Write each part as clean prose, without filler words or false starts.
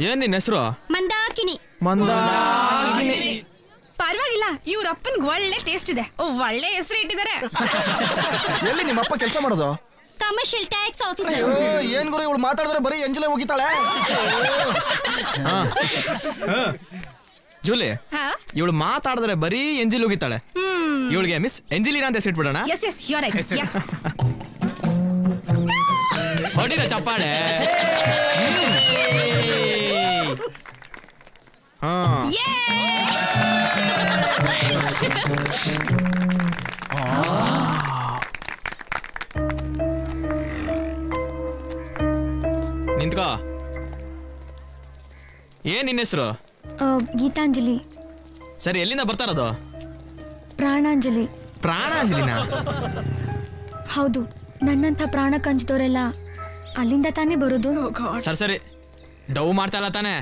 ಏನ್ ನಿನ್ನ ಹೆಸರು? ಮಂದಾಕಿನಿ. ಮಂದಾಕಿನಿ. ಪರವಾಗಿಲ್ಲ, ಇವ್ರ ಅಪ್ಪನ್ಗೆ ಒಳ್ಳೆ ಟೇಸ್ಟ್ ಇದೆ. ಒಳ್ಳೆ ಹೆಸರು ಇಟ್ಟಿದ್ದಾರೆ. ಎಲ್ಲಿ ನಿಮ್ಮಪ್ಪ ಕೆಲಸ ಮಾಡೋದು? Commercial tax officer. ಏನ್ ಗುರು ಇವಳು ಮಾತಾಡಿದ್ರೆ ಬರೀ ಎಂಜಲೇ ಹೋಗಿತಾಳೆ. ಜೂಲಿ, ಇವಳು ಮಾತಾಡಿದ್ರೆ ಬರೀ ಎಂಜಿಲ್ ಹೋಗಿತಾಳೆ. ಇವಳಿಗೆ ಮಿಸ್ ಎಂಜಿಲಿನಾ ಅಂತ ಹೆಸರಿಟ್ಬಿಡೋಣ. Yes yes you are right. ಹೊಡಿರ ಚಪ್ಪಾಳೆ. ನಿಂತ್ಕೋ. ಏನ್ ನಿನ್ನ ಹೆಸರು? ಗೀತಾಂಜಲಿ. ಸರಿ, ಎಲ್ಲಿಂದ ಬರ್ತಾ ಇರೋದು? ಪ್ರಾಣಾಂಜಲಿ. ಪ್ರಾಣಾಂಜಲಿನಾ? ಹೌದು, ನನ್ನಂಥ ಪ್ರಾಣ ಕಂಚಿದವರೆಲ್ಲ ಅಲ್ಲಿಂದ ತಾನೇ ಬರೋದು. ಸರಿ ಸರಿ, ಡವ್ ಮಾಡ್ತಾ ಇಲ್ಲ ತಾನೆ?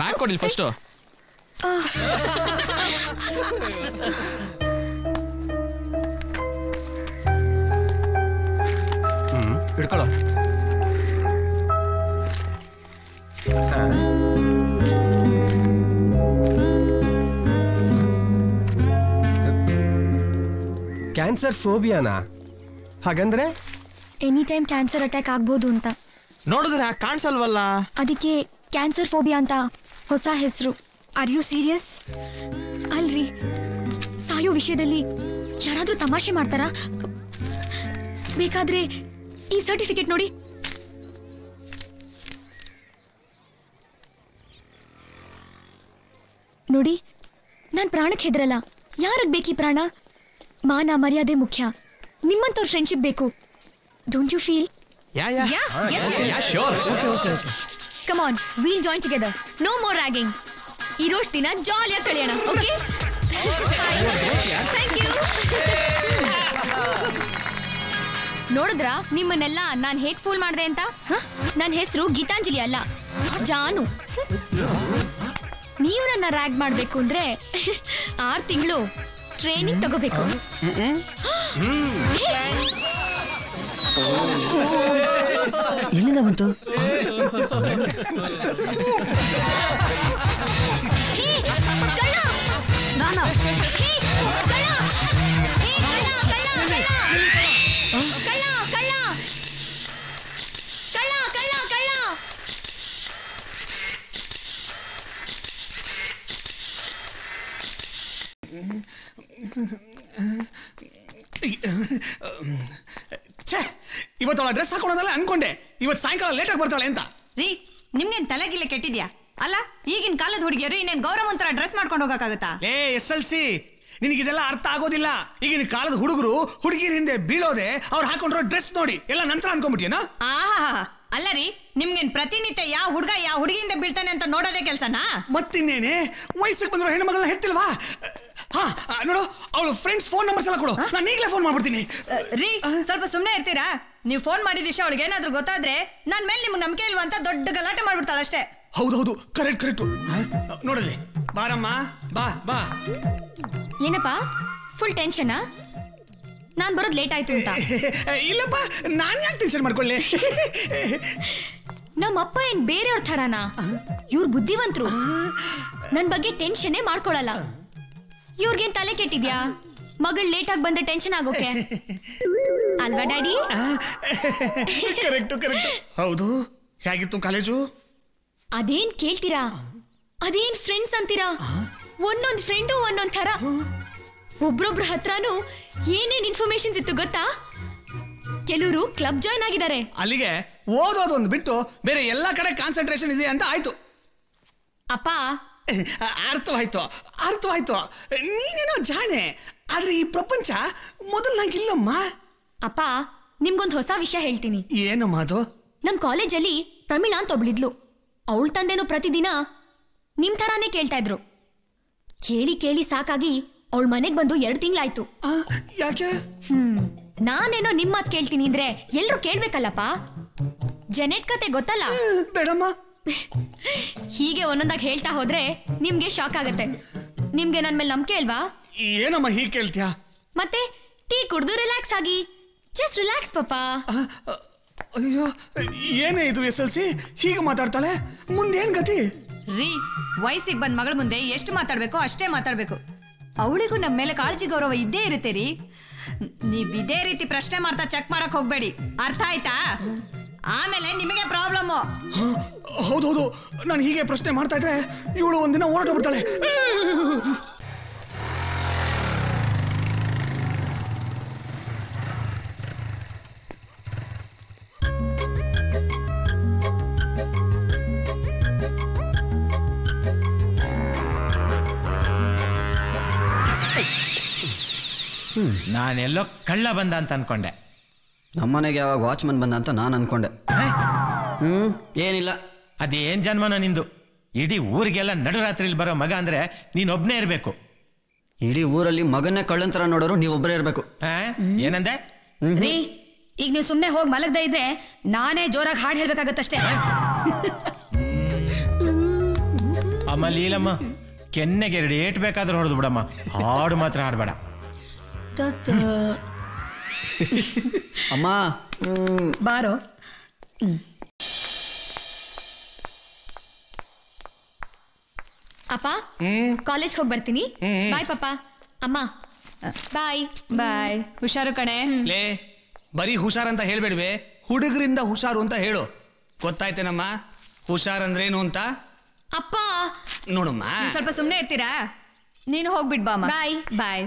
ಬ್ಯಾಗ್ ಕೊಡಿಲ್ ಫಸ್ಟ್. ಹಿಡ್ಕೊಳ್ಳೋ. ಕ್ಯಾನ್ಸರ್ ಫೋಬಿಯಾನಾ? ಹಾಗಂದ್ರೆ ಎನಿ ಟೈಮ್ ಕ್ಯಾನ್ಸರ್ ಅಟ್ಯಾಕ್ ಆಗ್ಬೋದು ಅಂತ. ನೋಡಿದ್ರೆ ಕಾಣಿಸಲ್ವಲ್ಲ, ಅದಕ್ಕೆ ಕ್ಯಾನ್ಸರ್ ಫೋಬಿಯಾ ಅಂತ ಹೊಸ ಹೆಸರು. Are you serious? ಅಲ್ರಿ, ಸಾಯೋ ವಿಷಯದಲ್ಲಿ ಯಾರಾದ್ರೂ ತಮಾಷೆ ಮಾಡ್ತಾರಾ? ಬೇಕಾದ್ರೆ ಈ ಸರ್ಟಿಫಿಕೇಟ್ ನೋಡಿ. ನೋಡಿ, ನಾನ್ ಪ್ರಾಣಕ್ಕೆ ಹೆದರಲ್ಲ. ಯಾರಗ್ ಬೇಕಿ ಪ್ರಾಣ? ಮಾನ ಮರ್ಯಾದೆ ಮುಖ್ಯ. ನಿಮ್ಮಂತವ್ರ ಫ್ರೆಂಡ್ಶಿಪ್ ಬೇಕು. Don't you feel? Come on, will join together. No more ragging. ಈ ರೋಜ್ ದಿನ ಜಾಲಿಯಾಗಿ ಕಳೆಯೋಣ. ಓಕೆ? Thank you. ನೋಡಿದ್ರ ನಿಮ್ಮನ್ನೆಲ್ಲ ನಾನ್ ಹೇಗ್ ಫೂಲ್ ಮಾಡ್ದೆ ಅಂತ? ನನ್ನ ಹೆಸರು ಗೀತಾಂಜಲಿ ಅಲ್ಲ, ಜಾನು. ನೀವು ನನ್ನ ರ್ಯಾಗ್ ಮಾಡ್ಬೇಕು ಅಂದ್ರೆ 6 ತಿಂಗಳು ಟ್ರೈನಿಂಗ್ ತಗೋಬೇಕು. ಎಲ್ಲಿಂದ ಬಂತು? ಇವತ್ತು ಅವಳ ಡ್ರೆಸ್ ಹಾಕೊಳ್ಳೋದಲ್ಲ ಅನ್ಕೊಂಡೆ, ಇವತ್ತು ಸಾಯಂಕಾಲ ಲೇಟಾಗಿ ಬರ್ತಾಳೆ ಅಂತ. ರೀ, ನಿಮ್ಗೇನ್ ತಲೆಗಿಲ್ಲ ಕೆಟ್ಟಿದ್ಯಾ? ಅಲ್ಲ, ಈಗಿನ ಕಾಲದ ಹುಡುಗಿಯರು ಇನ್ನೇನ್ ಗೌರವಂತರ ಡ್ರೆಸ್ ಮಾಡ್ಕೊಂಡು ಹೋಗಕ್ಕಾಗತ್ತಾ? SLC ನಿನಗಿದೆಲ್ಲ ಅರ್ಥ ಆಗೋದಿಲ್ಲ. ಈಗಿನ ಕಾಲದ ಹುಡುಗರು ಹುಡುಗಿರ ಹಿಂದೆ ಬೀಳೋದೆ ಅವ್ರು ಹಾಕೊಂಡಿರೋ ಡ್ರೆಸ್ ನೋಡಿ ಎಲ್ಲ ನಂತರ ಅನ್ಕೊಂಡ್ಬಿಟ್ಟಿಯೇನೋ? ಆಹಾ, ಅಲ್ಲ ರೀ, ನಿಮ್ಗೇನ್ ಪ್ರತಿನಿತ್ಯ ಯಾವ ಹುಡುಗ ಯಾವ ಹುಡುಗಿಯಿಂದ ಬೀಳ್ತಾನೆ ಅಂತ ನೋಡೋದೇ ಕೆಲ್ಸನಾ? ಮತ್ತಿನ್ನೇನೆ, ವಯಸ್ಸಿಗೆ ಬಂದಿರೋ ಹೆಣ್ಮಗಳನ್ನ ಹೆತ್ತಿಲ್ವಾ? ಹಾ, ನೋಡು, ಅವಳು ಫ್ರೆಂಡ್ಸ್ ಫೋನ್ ನಂಬರ್ಸ್ ಎಲ್ಲ ಕೊಡು, ನಾನು ಈಗಲೇ ಫೋನ್ ಮಾಡ್ಬಿಡ್ತೀನಿ. ರೀ, ಸ್ವಲ್ಪ ಸುಮ್ಮನೆ ಇರ್ತೀರಾ? ನೀವು ಫೋನ್ ಮಾಡಿದ ವಿಷಯ ಅವಳಿಗೆ ಏನಾದ್ರೂ ಗೊತ್ತಾದ್ರೆ ನನ್ ಮೇಲೆ ನಿಮ್ಗೆ ನಂಬಿಕೆ ಇಲ್ವಾ ಅಂತ ದೊಡ್ಡ ಗಲಾಟೆ ಮಾಡ್ಬಿಡ್ತಾಳಷ್ಟೇ. ಹೌದೌದು, ಕರೆಕ್ಟ್. ನೋಡಲಿ, ಬಾರಮ್ಮ, ಬಾ ಬಾ. ಏನಪ್ಪ ಫುಲ್ ಟೆನ್ಷನಾ? ನಾನ್ ಬರೋದ್ ಲೇಟ್ ಆಯ್ತು ಅಂತ? ಇಲ್ಲಪ್ಪ, ನಾನ್ ಯಾಕೆ ಟೆನ್ಷನ್ ಮಾಡ್ಕೊಳ್ಳಿ. ನಮ್ಮಪ್ಪ ಏನ್ ಬೇರೆಯವ್ರ ಥರನಾ? ಇವ್ರ ಬುದ್ಧಿವಂತರು, ನನ್ ಬಗ್ಗೆ ಟೆನ್ಷನ್ನೇ ಮಾಡ್ಕೊಳಲ್ಲ. ಇವ್ರಿಗೇನ್ ತಲೆ ಕೆಟ್ಟಿದ್ಯಾ? ಮಗಳ್ ಲೇಟ್ ಆಗಿ ಬಂದ್ರೆ ಟೆನ್ಷನ್ ಆಗೋಕೆ ಅಲ್ವಾ ಡ್ಯಾಡಿ? ಕರೆಕ್ಟ್. ಹೌದು, ಹೇಗಿತ್ತು ಕಾಲೇಜು? ಅದೇನ್ ಕೇಳ್ತೀರಾ? ಅದೇನ್ ಫ್ರೆಂಡ್ಸ್ ಅಂತೀರಾ? ಒಂದೊಂದ್ ಫ್ರೆಂಡು ಒಂದೊಂದ್ ಥರ. ಒಬ್ರೊಬ್ರ ಹತ್ರನೂ ಏನೇನ್ ಇನ್ಫಾರ್ಮೇಶನ್ಸ್ ಇತ್ತು ಗೊತ್ತಾ? ಕೆಲವರು ಕ್ಲಬ್ ಜಾಯ್ನ್ ಆಗಿದ್ದಾರೆ. ಅಲ್ಲಿಗೆ ಓದೋದೊಂದು ಬಿಟ್ಟು ಬೇರೆ ಎಲ್ಲಾ ಕಡೆ ಕಾನ್ಸಂಟ್ರೇಷನ್ ಇದೆ ಅಂತ ಆಯ್ತು. ಅಪ್ಪ, ಅರ್ಥವಾಯ್ತು. ನೀನೇನೋ ಜಾಣೆ, ಆದ್ರೆ ಈ ಪ್ರಪಂಚ ಮೊದಲ್ನಾಗಿಲ್ಲಮ್ಮ. ಅಪ್ಪ, ನಿಮ್ಗೊಂದು ಹೊಸ ವಿಷಯ ಹೇಳ್ತೀನಿ. ಏನಮ್ಮ ಅದು? ನಮ್ ಕಾಲೇಜಲ್ಲಿ ಪ್ರಮೀಳಾ ಅಂತ ಒಬ್ಳಿದ್ಲು. ಅವಳ ತಂದೆನೂ ಪ್ರತಿದಿನ ನಿಮ್ ತರಾನೇ ಕೇಳ್ತಾ ಇದ್ರು. ಕೇಳಿ ಸಾಕಾಗಿ ಅವಳ ಮನೆಗ್ ಬಂದು 2 ತಿಂಗಳಾಯ್ತು. ಯಾಕೆ? ನಾನೇನೋ ನಿಮ್ ಮಾತ್ ಕೇಳ್ತೀನಿ ಅಂದ್ರೆ ಎಲ್ರು ಕೇಳ್ಬೇಕಲ್ಲಪ್ಪ. ಜೆನೆಟ್ ಕತೆ ಗೊತ್ತಲ್ಲ? ಬೇಡಮ್ಮ. ಹೀಗೆ ಒಂದೊಂದಾಗಿ ಹೇಳ್ತಾ ಹೋದ್ರೆ ನಿಮ್ಗೆ ಶಾಕ್ ಆಗತ್ತೆ. ನಿಮ್ಗೆ ನನ್ ಮೇಲೆ ನಂಬಿಕೆ ಅಲ್ವಾ? ಏನಮ್ಮ ಹೀಗೆ ಕೇಳ್ತೀಯಾ? ಮತ್ತೆ ಟೀ ಕುಡ್ದು ರಿಲ್ಯಾಕ್ಸ್ ಆಗಿ. ಜಸ್ಟ್ ರಿಲ್ಯಾಕ್ಸ್ ಪಾಪಾ. ಅಯ್ಯೋ ಏನೇ ಇದು SLC ಹೀಗೆ ಮಾತಾಡ್ತಾಳೆ, ಮುಂದೇನ್ ಗತಿ? ರೀ, ವಯಸ್ಸಿಗೆ ಬಂದ್ ಮಗಳ ಮುಂದೆ ಎಷ್ಟು ಮಾತಾಡ್ಬೇಕು ಅಷ್ಟೇ ಮಾತಾಡ್ಬೇಕು. ಅವಳಿಗೂ ನಮ್ಮ ಮೇಲೆ ಕಾಳಜಿ ಗೌರವ ಇದ್ದೇ ಇರುತ್ತೆ ರೀ. ನೀವ್ ಇದೇ ರೀತಿ ಪ್ರಶ್ನೆ ಮಾಡ್ತಾ ಚೆಕ್ ಮಾಡಕ್ ಹೋಗ್ಬೇಡಿ, ಅರ್ಥ ಆಯ್ತಾ? ಆಮೇಲೆ ನಿಮಗೆ ಪ್ರಾಬ್ಲಮ್ಮು. ಹೌದೌದು, ನಾನು ಹೀಗೆ ಪ್ರಶ್ನೆ ಮಾಡ್ತಾ ಇದ್ರೆ ಇವಳು ಒಂದಿನ ಹೊರಟೋಗ್ಬಿಡ್ತಾಳೆ. ನಾನೆಲ್ಲೋ ಕಳ್ಳ ಬಂದ ಅಂತ ಅನ್ಕೊಂಡೆ. ನಮ್ಮನೆಗೆ ಯಾವಾಗ ವಾಚ್ಮನ್ ಬಂದ ಅಂತ ನಾನು ಅನ್ಕೊಂಡೆ. ಏನಿಲ್ಲ. ಅದೇನ್ ಜನ್ಮನ ನಿಂದು? ಇಡೀ ಊರಿಗೆಲ್ಲ ನಡುರಾತ್ರಿಲಿ ಬರೋ ಮಗ ಅಂದ್ರೆ ನೀನೊಬ್ನೇ ಇರ್ಬೇಕು. ಇಡೀ ಊರಲ್ಲಿ ಮಗನ್ನೇ ಕಳ್ಳಂತರ ನೋಡೋರು ನೀವೊಬ್ಬರೇ ಇರ್ಬೇಕು. ಏನಂದೆ? ರೀ, ಈಗ ನೀವು ಸುಮ್ನೆ ಹೋಗಿ ಮಲಗದೆ ಇದ್ರೆ ನಾನೇ ಜೋರಾಗಿ ಹಾಡು ಹೇಳ್ಬೇಕಾಗತ್ತಷ್ಟೇ. ಅಮ್ಮ ಲೀಲಮ್ಮ, ಕೆನ್ನೆಗೆ 2 ಏಟ್ ಬೇಕಾದ್ರೂ ಹೊಡೆದು ಬಿಡಮ್ಮ, ಹಾಡು ಮಾತ್ರ ಹಾಡ್ಬೇಡ. ಅಮ್ಮ ಬಾರೋ. ಅಪ್ಪ ಕಾಲೇಜ್ ಹೋಗಿ ಬರ್ತೀನಿ. ಬಾಯ್ ಪಾಪ. ಅಮ್ಮ ಬಾಯ್. ಬಾಯ್. ಹುಷಾರು ಕಣೆ. ಲೇ, ಬರೀ ಹುಷಾರಂತ ಹೇಳ್ಬೇಡ್ವೆ, ಹುಡುಗರಿಂದ ಹುಷಾರು ಅಂತ ಹೇಳು. ಗೊತ್ತಾಯ್ತೇನಮ್ಮ ಹುಷಾರಂದ್ರೇನು ಅಂತ? ಅಪ್ಪ ನೋಡಮ್ಮ, ಸ್ವಲ್ಪ ಸುಮ್ನೆ ಇರ್ತೀರಾ? ನೀನು ಹೋಗ್ಬಿಟ್ ಬಾಮ್ಮ. ಬಾಯ್. ಬಾಯ್.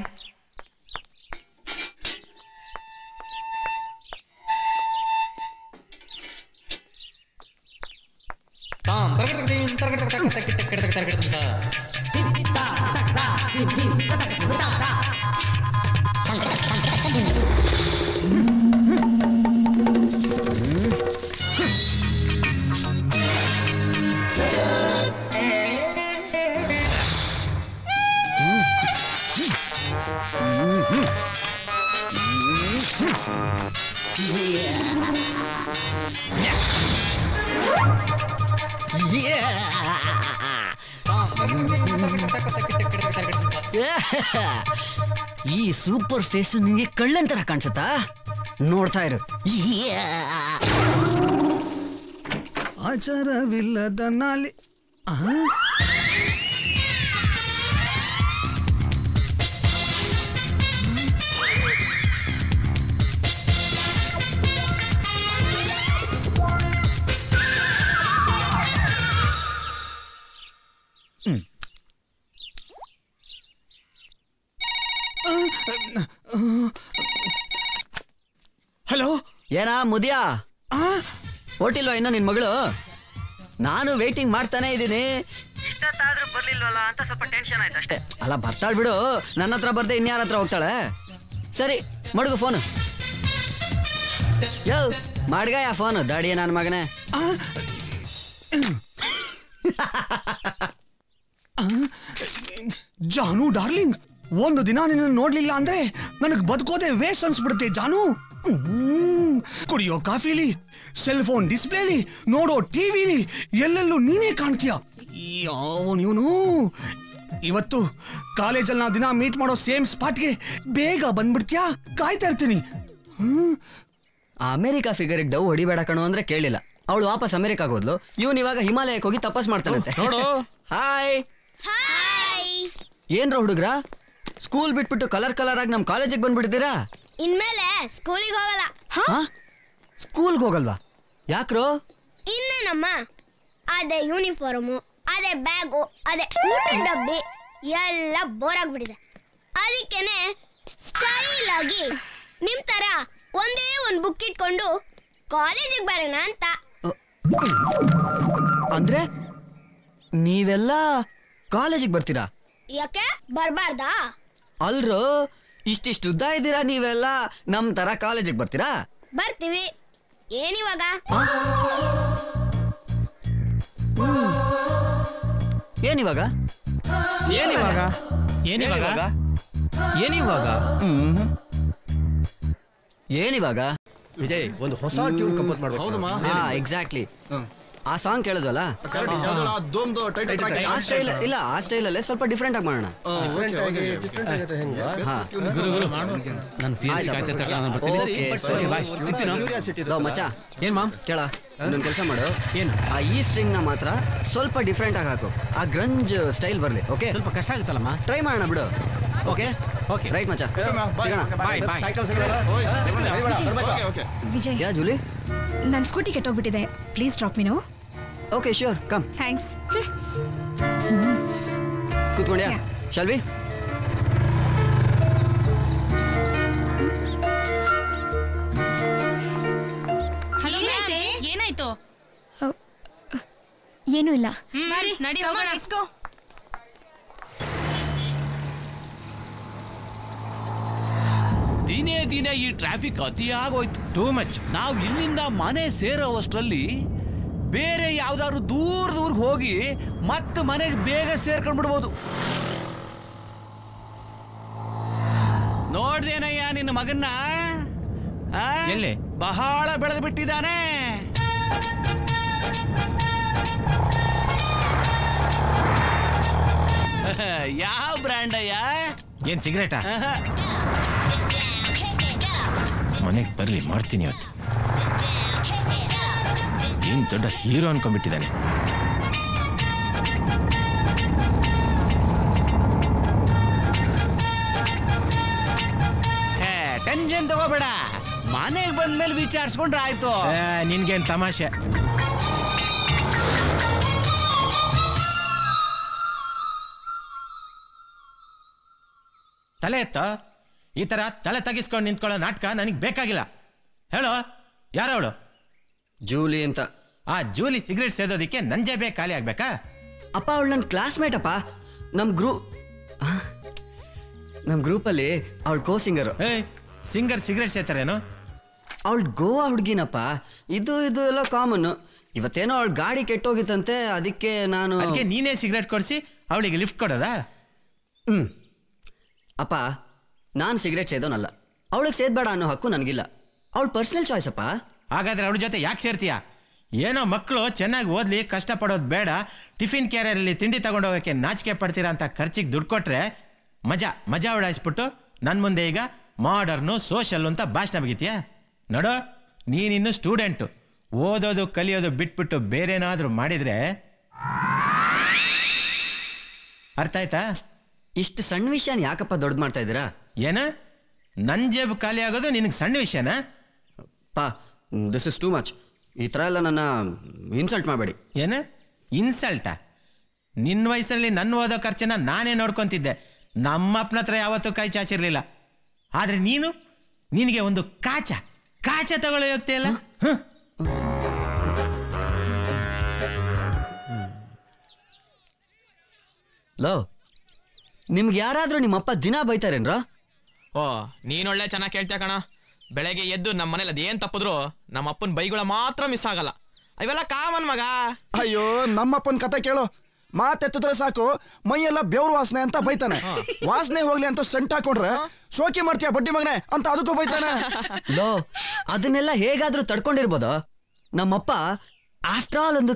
ಈ ಸೂಪರ್ ಫೇಸ್ ನಿಮಗೆ ಕಳ್ಳಂತರ ಕಾಣಿಸುತ್ತಾ? ನೋಡ್ತಾ ಇರು. ಆಚಾರವಿಲ್ಲದ ನಾಲಿ. ಹಲೋ, ಏನಾ ಮುದಿಯಾ? ಹೊಟ್ಟಿಲ್ವಾ ಇನ್ನು ನಿನ್ ಮಗಳು? ನಾನು ವೇಟಿಂಗ್ ಮಾಡ್ತಾನೆ ಇದ್ದೀನಿ. ಇಷ್ಟೊತ್ತಾದ್ರೂ ಬರ್ಲಿಲ್ವಲ್ಲ ಅಂತ ಸ್ವಲ್ಪ ಟೆನ್ಷನ್ ಆಯ್ತು ಅಷ್ಟೇ. ಅಲ್ಲ, ಬರ್ತಾಳ್ ಬಿಡು, ನನ್ನ ಹತ್ರ ಬರ್ದೆ ಇನ್ಯಾರ ಹತ್ರ ಹೋಗ್ತಾಳೆ? ಸರಿ, ಮಡ್ಗು ಫೋನು. ಯೋ ಮಾಡ್ಗಯ ಫೋನು, ದಾಡಿಯ ನನ್ನ ಮಗನೇ. ಜಾನು ಡಾರ್ಲಿಂಗ್, ಒಂದು ದಿನ ನಿನ್ನ ನೋಡ್ಲಿಲ್ಲ ಅಂದ್ರೆ ನನಗ್ ಬದುಕೋದೆ ವೇಸ್ಟ್ ಅನ್ಸ್ಬಿಡುತ್ತೆ ಜಾನು. ಕುಡಿಯೋ ಕಾಫಿಲಿ, ಸೆಲ್ ಫೋನ್ ಡಿಸ್ಪ್ಲೇಲಿ, ನೋಡೋ ಟಿವಿಲಿ ಎಲ್ಲೆಲ್ಲೂ ನೀನೇ ಕಾಣ್ತೀಯ. ಇವನು ಇವತ್ತು ಕಾಲೇಜಲ್ಲಿ ನಾವು ದಿನ ಮೀಟ್ ಮಾಡೋ ಸೇಮ್ ಸ್ಪಾಟ್ಗೆ ಬೇಗ ಬಂದ್ಬಿಡ್ತೀಯಾ? ಕಾಯ್ತಾ ಇರ್ತೀನಿ. ಅಮೆರಿಕಾ ಫಿಗರ್ಗೆ ಡವ್ ಹೊಡಿಬೇಡ ಕಣು ಅಂದ್ರೆ ಕೇಳಿಲ್ಲ. ಅವಳು ವಾಪಸ್ ಅಮೆರಿಕಾಗ ಹೋದ್ಲು. ಇವನ್ ಇವಾಗ ಹಿಮಾಲಯಕ್ಕೆ ಹೋಗಿ ತಪಸ್ ಮಾಡ್ತಾನಂತೆ. ನೋಡು. ಹಾಯ್. ಏನ್ರ ಹುಡುಗ್ರ, ಸ್ಕೂಲ್ ಬಿಟ್ಬಿಟ್ಟು ಕಲರ್ ಆಗಿ ನಮ್ ಕಾಲೇಜಿಗೆ ಬಂದ್ಬಿಟ್ಟಿದ್ದೀರಾ? ಇನ್ಮೇಲೆ ಸ್ಕೂಲಿಗೆ ಹೋಗಲ್ಲ. ಸ್ಕೂಲ್ಗೆ ಹೋಗಲ್ವಾ? ಯಾಕ್ರೋ? ಇನ್ನೇನಮ್ಮ, ಅದೇ ಯೂನಿಫಾರ್ಮು, ಅದೇ ಬ್ಯಾಗು, ಅದೇ ಊಟದ ಡಬ್ಬಿ ಎಲ್ಲ ಬೋರ್ ಆಗ್ಬಿಟ್ಟಿದೆ. ಅದಕ್ಕೇನೆ ಸ್ಟೈಲ್ ಆಗಿ ನಿಮ್ ತರ ಒಂದೇ ಒಂದು ಬುಕ್ ಇಟ್ಕೊಂಡು ಕಾಲೇಜಿಗೆ ಬರೋಣ ಅಂತ. ಅಂದ್ರೆ ನೀವೆಲ್ಲ ಕಾಲೇಜಿಗೆ ಬರ್ತೀರಾ? ಯಾಕೆ ಬರ್ಬಾರ್ದಾ? ಅಲ್ರೋ, ಇಷ್ಟಿಷ್ಟು ಉದ್ದ ಇದ್ದೀರಾ ನೀವೆಲ್ಲ, ನಮ್ ತರ ಕಾಲೇಜಿಗೆ ಬರ್ತೀರಾ? ಬರ್ತೀವಿ. ಏನಿವಾಗ? ಏನಿವಾಗ? ಏನಿವಾಗ? ಏನಿವಾಗ? ಏನಿವಾಗ? ಏನಿವಾಗ? ವಿಜಯ್, ಒಂದು ಹೊಸ ಟ್ಯೂನ್ ಕಂಪೋಸ್ ಮಾಡ್ಬೇಕು. ಹೌದಮ್ಮ. ಎಕ್ಸಾಕ್ಟ್ಲಿ. ಆ ಸಾಂಗ್ ಕೇಳಿದ್ವಲ್ಲ ಆ ಸ್ಟೈಲ್ ಇಲ್ಲ, ಆ ಸ್ಟೈಲ್ ಅಲ್ಲೇ ಸ್ವಲ್ಪ ಡಿಫ್ರೆಂಟ್ ಆಗಿ ಮಾಡೋಣ. ಮಚ್ಚ ಏನ್ ಮಾಮ್ ಕೇಳ, ಇನ್ನೊಂದು ಕೆಲಸ ಮಾಡು, ಏನು ಆ ಈ ಸ್ಟ್ರಿಂಗ್ ನ ಮಾತ್ರ ಸ್ವಲ್ಪ ಡಿಫ್ರೆಂಟ್ ಆಗಿ ಹಾಕು, ಆ ಗ್ರಂಜ್ ಸ್ಟೈಲ್ ಬರ್ಲಿ. ಓಕೆ, ಸ್ವಲ್ಪ ಕಷ್ಟ ಆಗುತ್ತಲ್ಲಮ್ಮ, ಟ್ರೈ ಮಾಡೋಣ ಬಿಡು. ಓಕೆ ಓಕೆ ರೈಟ್ ಮಚ್ಚ, ಸಿಗೋಣ. ಬಾಯ್ ಬಾಯ್. ವಿಜಯ್, ಯಾ ಜೂಲಿ, ನನ್ನ ಸ್ಕೂಟಿ ಕೆಟ್ಟೋಗ್ಬಿಟ್ಟಿದೆ, ಪ್ಲೀಸ್ ಡ್ರಾಪ್ ಮೀನು. Okay sure, come. ಥ್ಯಾಂಕ್ಸ್. ಕೂತ್ಕೊಂಡ್ಯಾ ಶಾಲ್ವಿ? ಏನಾಯ್ತು? ಏನೂ ಇಲ್ಲ. ನಡಿ ಹೋಗೋಣ. Let's go. ದಿನೇ ದಿನೇ ಈ ಟ್ರಾಫಿಕ್ ಅತಿಯಾಗೋಯ್ತು. Too much. ನಾವು ಇಲ್ಲಿಂದ ಮನೆ ಸೇರೋವಷ್ಟರಲ್ಲಿ ಬೇರೆ ಯಾವ್ದಾದ್ರು ದೂರದೂರ್ಗೆ ಹೋಗಿ ಮತ್ತೆ ಮನೆಗೆ ಬೇಗ ಸೇರ್ಕೊಂಡ್ಬಿಡ್ಬೋದು. ನೋಡ್ದೇನಯ್ಯ ನಿನ್ನ ಮಗನ್ನ? ಎಲ್ಲಿ? ಬಹಳ ಬೆಳೆದು ಬಿಟ್ಟಿದ್ದಾನೆ. ಯಾವ ಬ್ರ್ಯಾಂಡ್ ಅಯ್ಯ? ಏನ್ ಸಿಗರೇಟಾ? ಮನೆಗೆ ಬರ್ಲಿ, ಮಾಡ್ತೀನಿ ಇವತ್ತು. ಏನ್ ದೊಡ್ಡ ಹೀರೋ ಅನ್ಕೊಂಡ್ಬಿಟ್ಟಿದ್ದಾನೆ. ಟೆನ್ಷನ್ ತಗೋಬೇಡ, ಮನೆಗೆ ಬಂದ್ಮೇಲೆ ವಿಚಾರಿಸ್ಕೊಂಡ್ರೆ ಆಯ್ತು. ನಿನ್ಗೇನ್ ತಮಾಷೆ? ತಲೆ ಎತ್ತ. ಈ ತರ ತಲೆ ತಗಿಸ್ಕೊಂಡು ನಿಂತ್ಕೊಳ್ಳೋ ನಾಟಕ ನನಗೆ ಬೇಕಾಗಿಲ್ಲ. ಹೇಳೋ, ಯಾರವಳು? ಜೂಲಿ ಅಂತ. ಆ ಜೂಲಿ ಸಿಗರೇಟ್ ಸೇದೋದಿಕ್ಕೆ ನನ್ ಜೇಬೆ ಖಾಲಿ ಆಗ್ಬೇಕಾ? ಅಪ್ಪ ಅವಳು ನನ್ನ ಕ್ಲಾಸ್ಮೇಟ್ ಅಪ್ಪ. ನಮ್ ಗ್ರೂಪಲ್ಲಿ ಅವಳು ಕೋ ಸಿಂಗರ್. ಸಿಂಗರ್ ಸಿಗರೇಟ್ ಸೇತಾರೇನು? ಅವಳು ಗೋವಾ ಹುಡುಗಿನಪ್ಪ. ಇದು ಎಲ್ಲ ಕಾಮನ್. ಇವತ್ತೇನೋ ಅವಳ ಗಾಡಿ ಕೆಟ್ಟೋಗಿತ್ತಂತೆ, ಅದಕ್ಕೆ ನೀನೇ ಸಿಗರೇಟ್ ಕೊಡಿಸಿ ಅವಳಿಗೆ ಲಿಫ್ಟ್ ಕೊಡೋದಾ? ಅಪ್ಪ, ನಾನು ಸಿಗರೇಟ್ ಸೇದೋನಲ್ಲ. ಅವಳಿಗೆ ಸೇದ್ಬೇಡ ಅನ್ನೋ ಹಕ್ಕು ನನಗಿಲ್ಲ. ಅವಳ ಪರ್ಸನಲ್ ಚಾಯ್ಸ್ ಅಪ್ಪ. ಹಾಗಾದ್ರೆ ಅವಳ ಜೊತೆ ಯಾಕೆ ಸೇರ್ತೀಯ? ಏನೋ ಮಕ್ಕಳು ಚೆನ್ನಾಗಿ ಓದ್ಲಿ, ಕಷ್ಟಪಡೋದು ಬೇಡ, ಟಿಫಿನ್ ಕ್ಯಾರಿಯರಲ್ಲಿ ತಿಂಡಿ ತಗೊಂಡೋಗಕ್ಕೆ ನಾಚಿಕೆ ಪಡ್ತೀರಾ ಅಂತ ಖರ್ಚಿಗೆ ದುಡ್ಡು ಕೊಟ್ರೆ ಮಜಾ ಉಡಾಯಿಸ್ಬಿಟ್ಟು ನನ್ನ ಮುಂದೆ ಈಗ ಮಾಡರ್ನು ಸೋಷಲ್ ಅಂತ ಭಾಷಣ ಬಗೀತೀಯ? ನೋಡೋ, ನೀನಿನ್ನು ಸ್ಟೂಡೆಂಟು. ಓದೋದು ಕಲಿಯೋದು ಬಿಟ್ಬಿಟ್ಟು ಬೇರೆನಾದ್ರೂ ಮಾಡಿದ್ರೆ ಅರ್ಥ ಆಯ್ತಾ? ಇಷ್ಟು ಸಣ್ಣ ವಿಷಯನ ಯಾಕಪ್ಪ ದೊಡ್ಡ ಮಾಡ್ತಾ ಇದ್ದೀರಾ? ಏನ ನನ್ ಜೇಬು ಖಾಲಿ ಆಗೋದು ನಿನಗೆ ಸಣ್ಣ ವಿಷಯನಾ? ಪಾ, ದಿಸ್ ಇಸ್ ಟೂ ಮಚ್. ಈ ಥರ ಎಲ್ಲ ನನ್ನ ಇನ್ಸಲ್ಟ್ ಮಾಡಬೇಡಿ. ಏನ ಇನ್ಸಲ್ಟಾ? ನಿನ್ನ ವಯಸ್ಸಲ್ಲಿ ನನ್ನ ಓದೋ ಖರ್ಚನ್ನ ನಾನೇ ನೋಡ್ಕೊಂತಿದ್ದೆ. ನಮ್ಮಪ್ಪನ ಹತ್ರ ಯಾವತ್ತೂ ಕೈ ಚಾಚಿರ್ಲಿಲ್ಲ. ಆದ್ರೆ ನಿನಗೆ ಒಂದು ಕಾಚ ತಗೊಳ್ಳೋ ಹೋಗ್ತೀಯಲ್ಲ. ಲೋ, ನಿಮ್ಗೆ ಯಾರಾದ್ರೂ ನಿಮ್ಮಪ್ಪ ದಿನ ಬೈತಾರೇನ್ರ? ಓ, ನೀನೊಳ್ಳೆ ಚೆನ್ನಾಗಿ ಕೇಳ್ತೀಯ ಕಣ. ಬೆಳಗ್ಗೆ ಎದ್ದು ನಮ್ಮ ಮನೇಲಿ ಅದೇನ್ ತಪ್ಪಿದ್ರು ನಮ್ಮ ಅಪ್ಪನ ಬೈಗಳ ಮಾತ್ರ ಮಿಸ್ ಆಗಲ್ಲ. ಇವೆಲ್ಲ ಕಾಮನ್ ಮಗ. ಅಯ್ಯೋ, ನಮ್ಮಪ್ಪನ ಕತೆ ಕೇಳು. ಮಾತೆತ್ತಿದ್ರೆ ಸಾಕು ಮೈಯೆಲ್ಲ ಬೆವ್ರು ವಾಸನೆ ಅಂತ ಬೈತಾನೆ. ವಾಸನೆ ಹೋಗ್ಲಿ ಅಂತ ಸೆಂಟ್ ಹಾಕೊಂಡ್ರೆ ಸೋಕಿ ಮಾಡ್ತೀಯ ಬಡ್ಡಿ ಮಗನೆ ಅಂತ ಅದಕ್ಕೂ ಬೈತಾನೆ. ಲೋ, ಅದನ್ನೆಲ್ಲ ಹೇಗಾದ್ರೂ ತಡ್ಕೊಂಡಿರ್ಬೋದು. ನಮ್ಮಪ್ಪ ಆಫ್ಟರ್ ಆಲ್ ಒಂದು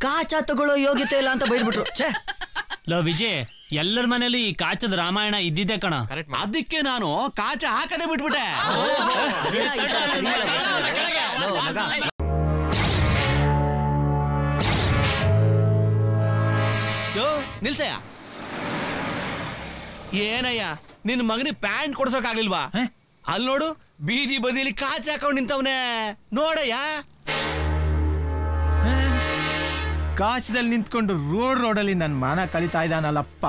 ಕಾಚ ತಗೊಳ್ಳೋ ಯೋಗ್ಯತೆ ಇಲ್ಲ ಅಂತ ಬೈದ್ಬಿಟ್ರು. ಛೇ ಲೋ ವಿಜಯ್, ಎಲ್ಲರ ಮನೇಲಿ ಈ ಕಾಚದ ರಾಮಾಯಣ ಇದ್ದಿದ್ದೆ ಕಣ. ಅದಕ್ಕೆ ನಾನು ಕಾಚ ಹಾಕದೆ ಬಿಟ್ಬಿಟ್ಟೆ. ನಿಲ್ಸಯ್ಯ, ಏನಯ್ಯ ನಿನ್ ಮಗನಿಗೆ ಪ್ಯಾಂಟ್ ಕೊಡ್ಸೋಕಾಗ್ಲಿಲ್ವಾ? ಅಲ್ಲಿ ನೋಡು, ಬೀದಿ ಬದಿಲಿ ಕಾಚ ಹಾಕೊಂಡ್ ನಿಂತವನೆ ನೋಡಯ್ಯ. ಕಾಚದಲ್ಲಿ ನಿಂತ್ಕೊಂಡು ರೋಡಲ್ಲಿ ನನ್ನ ಮಾನ ಕಲಿತಾ ಇದ್ದಾನಲ್ಲಪ್ಪ.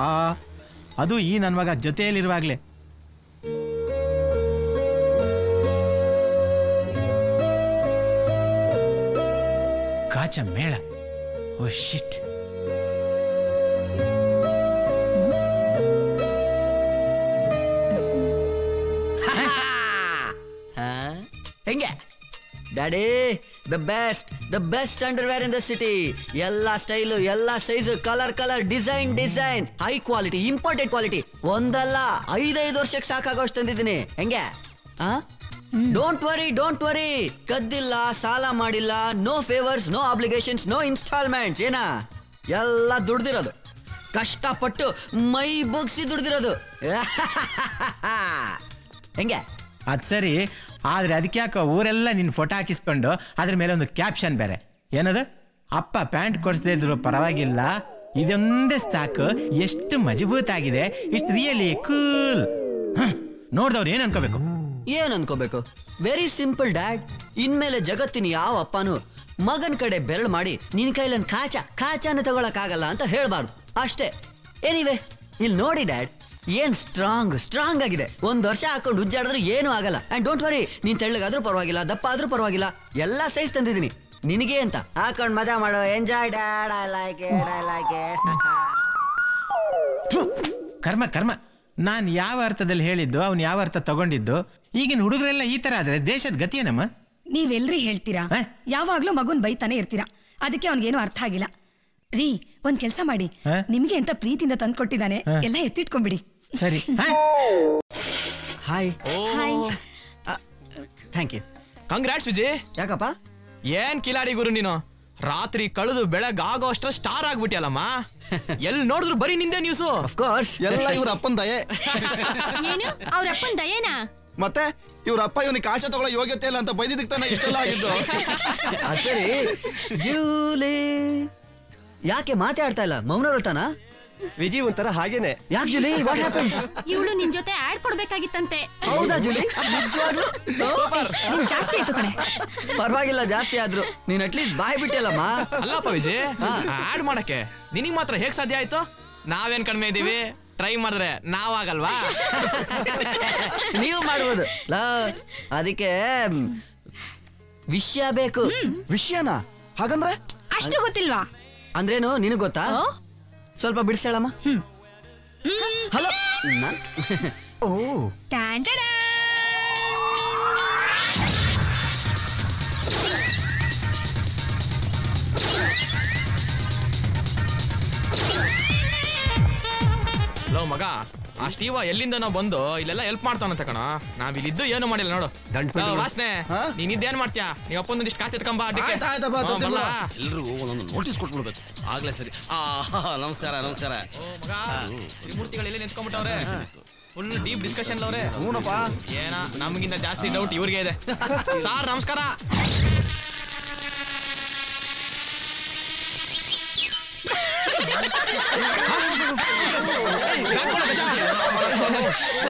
ಅದು ಈ ನನ್ನ ಮಗ ಜೊತೆಯಲ್ಲಿರುವಾಗ್ಲೇ. ಕಾಚ ಮೇಳ. ಓ ಶಿಟ್. ಹೆಂಗೆ daddy? The best underwear in the city. ಎಲ್ಲಾ ಸ್ಟೈಲು, ಎಲ್ಲಾ size, colour design, high quality, imported quality. ಒಂದಲ್ಲ 5 ವರ್ಷಕ್ಕೆ ಸಾಕಾಗೋಷ್ಟು ತಂದಿದ್ದೀನಿ. ಹೆಂಗೆ? ಡೋಂಟ್ ವರಿ ಕದ್ದಿಲ್ಲ, ಸಾಲ ಮಾಡಿಲ್ಲ, no favours, no obligations, no instalments. ಏನಾ ಎಲ್ಲ ದುಡ್ದಿರೋದು, ಕಷ್ಟಪಟ್ಟು ಮೈ ಬಗ್ಸಿ ದುಡ್ದಿರೋದು. ಹೆಂಗೆ? ಅದ್ ಸರಿ, ಆದ್ರೆ ಅದಕ್ಕೆ ಯಾಕೋ ಊರೆಲ್ಲ ನಿನ್ ಫೋಟೋ ಹಾಕಿಸ್ಕೊಂಡು ಅದ್ರ ಮೇಲೆ ಒಂದು ಕ್ಯಾಪ್ಷನ್ ಬೇರೆ. ಏನದು? ಅಪ್ಪ ಪ್ಯಾಂಟ್ ಕೊಡಿಸದೇ ಇದ್ರು ಪರವಾಗಿಲ್ಲ, ಇದೊಂದೇ ಸಾಕು, ಎಷ್ಟು ಮಜಬೂತ್ ಆಗಿದೆ, ಇಟ್ಸ್ ರಿಯಲಿ ಕೂಲ್. ನೋಡ್ದವ್ರು ಏನ್ ಅನ್ಕೋಬೇಕು? ಏನ್ ಅನ್ಕೋಬೇಕು? Very simple dad. ಇನ್ಮೇಲೆ ಜಗತ್ತಿನ ಯಾವ ಅಪ್ಪನು ಮಗನ್ ಕಡೆ ಬೆರಳು ಮಾಡಿ ನಿನ್ ಕೈಲನ್ ಕಾಚಾನ ತಗೊಳಕ್ ಆಗಲ್ಲ ಅಂತ ಹೇಳ್ಬಾರ್ದು ಅಷ್ಟೇ. ಎನಿವೆ ಇಲ್ಲಿ ನೋಡಿ ಡ್ಯಾಡ್, ಏನ್ ಸ್ಟ್ರಾಂಗ್ ಆಗಿದೆ. 1 ವರ್ಷ ಹಾಕೊಂಡು ಉಜ್ಜಾಡಿದ್ರು ಏನೂ ಆಗಲ್ಲ. ಅಂಡ್ ಡೋಂಟ್ ವರಿ, ನೀನ್ ತೆಳ್ಳಗಾದ್ರೂ ಪರವಾಗಿಲ್ಲ, ದಪ್ಪ ಆದ್ರೂ ಪರವಾಗಿಲ್ಲ, ಎಲ್ಲಾ ಸೈಜ್ ತಂದಿದ್ದೀನಿ ನಿನಗೆ ಅಂತ. ಹಾಕೊಂಡ್ ಮಜಾ ಮಾಡೋ. Enjoy dad, I like it. ಕರ್ಮ, ನಾನ್ ಯಾವ ಅರ್ಥದಲ್ಲಿ ಹೇಳಿದ್ದು, ಅವ್ನು ಯಾವ ಅರ್ಥ ತಗೊಂಡಿದ್ದು. ಈಗಿನ ಹುಡುಗರೆಲ್ಲ ಈ ತರ ಆದ್ರೆ ದೇಶದ ಗತಿಯೇನಮ್ಮ? ನೀವೆಲ್ರಿ ಹೇಳ್ತೀರಾ? ಯಾವಾಗ್ಲೂ ಮಗುನ್ ಬೈತಾನೆ ಇರ್ತೀರಾ, ಅದಕ್ಕೆ ಅವ್ನಿಗೇನು ಅರ್ಥ ಆಗಿಲ್ಲ. ರೀ, ಒಂದ್ ಕೆಲ್ಸ ಮಾಡಿ, ನಿಮ್ಗೆ ಅಂತ ಪ್ರೀತಿಯಿಂದ ತಂದ್ಕೊಟ್ಟಿದ್ದಾನೆ, ಎಲ್ಲ ಎತ್ತಿಟ್ಕೊಂಡ್ಬಿಡಿ. ಸರಿ. Hi. Thank you. Congrats Vijay. ಯಾಕಪ್ಪ? ಏನ್ ಕಿಲಾಡಿ ಗುರು ನೀನು, ರಾತ್ರಿ ಕಳೆದು ಬೆಳಗ್ಗೆ ಆಗೋ ಅಷ್ಟ ಸ್ಟಾರ್ ಆಗ್ಬಿಟ್ಟಿಯಲ್ಲಮ್ಮ. ಎಲ್ಲಿ ನೋಡಿದ್ರು ಬರೀ ನಿಂದೆ ನ್ಯೂಸು. ಅಫ್ಕೋರ್ಸ್, ಎಲ್ಲ ಇವ್ರ ಅಪ್ಪನ್ ದಯೆ. ಏನು ಅವ್ರ ಅಪ್ಪನ್ ದಯೇನಾ? ಮತ್ತೆ ಇವ್ರ ಅಪ್ಪ ಇವನಿಗೆ ಕಾಚ ತಗೊಳ್ಳೋ ಯೋಗ್ಯತೆ ಇಲ್ಲ ಅಂತ ಬೈದಿದ್ದಕ್ಕೆ ತಾನೆ ಇಷ್ಟೆಲ್ಲ ಆಗಿದ್ದು. ಸರಿ ಜೂಲಿ, ಯಾಕೆ ಮಾತಾಡ್ತಾ ಇಲ್ಲ? ಮೌನ ವ್ರತನಾ? ವಿಜಿ ಒಂಥರ ಹಾಗೇನೆ. ಯಾಕೆ ಜೂಲಿ, ವಾಟ್ ಹ್ಯಾಪನ್? ಇವಳು ನಿನ್ ಜೊತೆ ಆಡ್ ಕೊಡ್ಬೇಕಾಗಿತ್ತಂತೆ. ಹೌದಾ ಜೂಲಿ? ಜಾಸ್ತಿ ಆಯ್ತು ಕಣೆ. ಪರವಾಗಿಲ್ಲ, ಜಾಸ್ತಿ ಆದ್ರು ನೀನ್ ಅಟ್ಲೀಸ್ಟ್ ಬಾಯ್ ಬಿಟ್ಟಿಲ್ಲಮ್ಮ. ಅಲ್ಲಪ್ಪ ವಿಜಯ್, ಆಡ್ ಮಾಡಕ್ಕೆ ನಿನಗ್ ಮಾತ್ರ ಹೇಗ್ ಸಾಧ್ಯ ಆಯ್ತು? ನಾವೇನ್ ಕಡಿಮೆ ಇದೀವಿ, ಟ್ರೈ ಮಾಡಿದ್ರೆ ನಾವಾಗಲ್ವಾ? ನೀವು ಮಾಡ್ಬೋದು. ಅದಕ್ಕೆ ವಿಷಯ ಬೇಕು. ವಿಷಯನಾ? ಹಾಗಂದ್ರೆ ಅಷ್ಟು ಗೊತ್ತಿಲ್ವಾ? ಅಂದ್ರೇನು ನಿನಗ್ ಗೊತ್ತಾ? ಸ್ವಲ್ಪ ಬಿಡಿಸೇಳಮ್ಮ. ಹಲೋ. ಓ, ಲೋ ಮಗ, ಆ ಸ್ಟೀವ ಎಲ್ಲಿಂದನೋ ಬಂದು ಇಲ್ಲೆಲ್ಲ ಹೆಲ್ಪ್ ಮಾಡ್ತಾನಂತ ಕಣ. ನಾವಿಲ್ಲಿದ್ದು ಏನು ಮಾಡಿಲ್ಲ ನೋಡು. ವಾಸನೆ, ನೀನಿದ್ದೇನ್ ಮಾಡ್ತೀಯಾ? ನೀವು ಅಪ್ಪಂದು ಇಷ್ಟು ಕಾಸು ಎತ್ಕೊಂಬ. ಎಲ್ರಿಗೂ ಒಂದೊಂದು ನೋಟಿಸ್ ಕೊಟ್ಬಿಡ್ಬೇಕು. ಆಗ್ಲೇ ಸರಿ. ನಮಸ್ಕಾರ. ಮಗ, ತ್ರಿಮೂರ್ತಿಗಳು ಎಲ್ಲಿ ನಿಂತ್ಕೊಂಡ್ಬಿಟ್ಟವ್ರೆ, ಫುಲ್ ಡೀಪ್ ಡಿಸ್ಕಷನ್ ಅವ್ರೆ. ಏನ ನಮಗಿಂತ ಜಾಸ್ತಿ ಡೌಟ್ ಇವ್ರಿಗೆ ಇದೆ. ಸಾರ್ ನಮಸ್ಕಾರ.